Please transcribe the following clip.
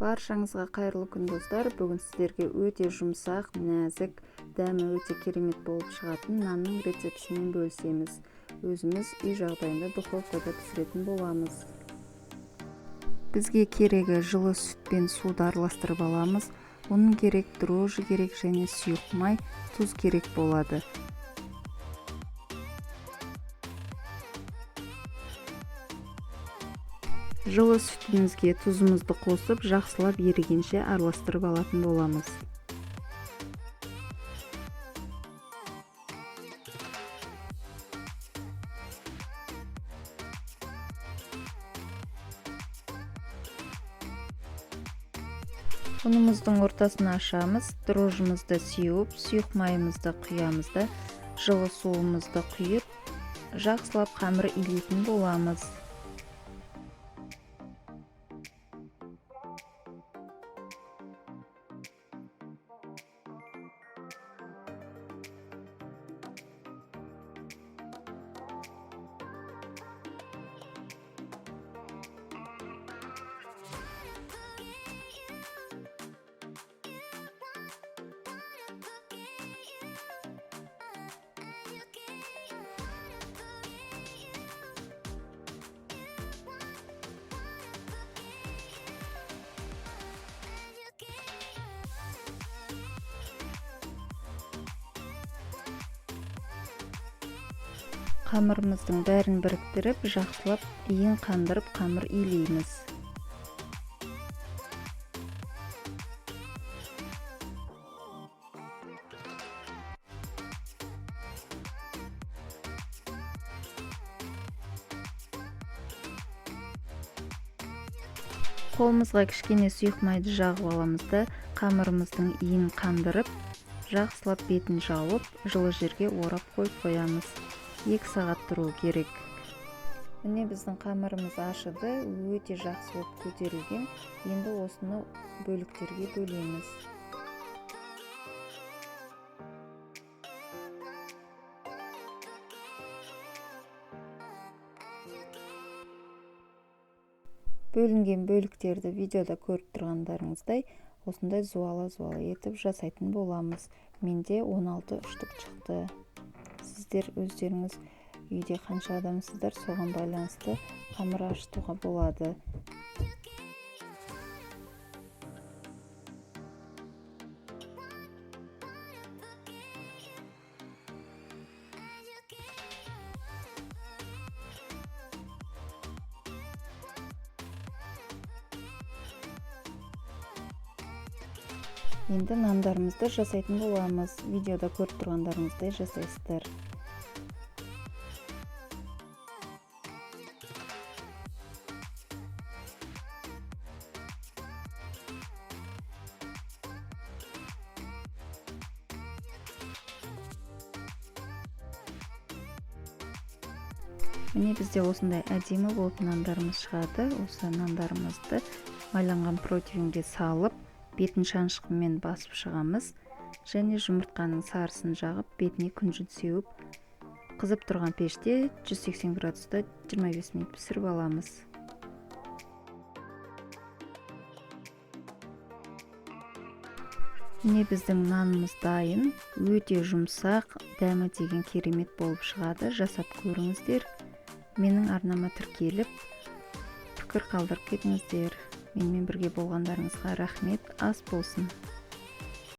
Баршаңызға қайырлы күн достар. Бүгін сіздерге өте жұмсақ, нәзік, дәмі өте керемет болып шығатын нанның рецептісімен бөлісеміз. Өзіміз үй жағдайында духовкада пісіретін боламыз. Бізге керегі жылы сүт пен суды араластырып аламыз. Оның керек дрожжи керек және сұйық май, тұз керек болады. Жылы сүтімізге тұзымызды қосып, жақсылап ерігенше араластырып алатын боламыз. Ұнымыздың ортасын ашамыз, дрожжымызды сеуіп, сұйық майымызды құямыз да, жылы суымызды құйып, жақсылап қамыр илейтін боламыз. Қамырымыздың бәрін біріктіріп, жақсылап иін қандырып қамыр илейміз. Қолымызға кішкене сұйық майды жағып аламыз да, қамырымыздың иін қандырып, жақсылап бетін жауып, жылы жерге орап қоямыз. 2 сағат тұру керек. Міне біздің қамырымыз ашыды, өте жақсы болып көтерілген. Енді осыны бөліктерге бөлеміз. Бөлінген бөліктерді видеода көріп тұрғандарыңыздай, осындай зуала-зуала етіп жасайтын боламыз. Менде 16 үштік шықты. Сіздер өздеріңіз үйде қанша адамсыздар, соған байланысты қамыр ашытуға болады. Енді нандарымызды жасайтын боламыз. Видеода көріп тұрғандарыңыздай жасайсыздар. Міне бізде осындай әдемі болып нандарымыз шығады. Осы нандарымызды майланған противенге салып, бетін шанышқымен басып шығамыз. Және жұмыртқаның сарысын жағып, бетіне күнжіт сеуіп, қызып тұрған пеште 180 градуста 25 минут пісіріп аламыз. Міне біздің нанымыз дайын, өте жұмсақ, дәмі деген керемет болып шығады. Жасап көріңіздер. Менің арнама тіркеліп, пікір қалдырып кетіңіздер. Менімен бірге болғандарыңызға рахмет. Ас болсын.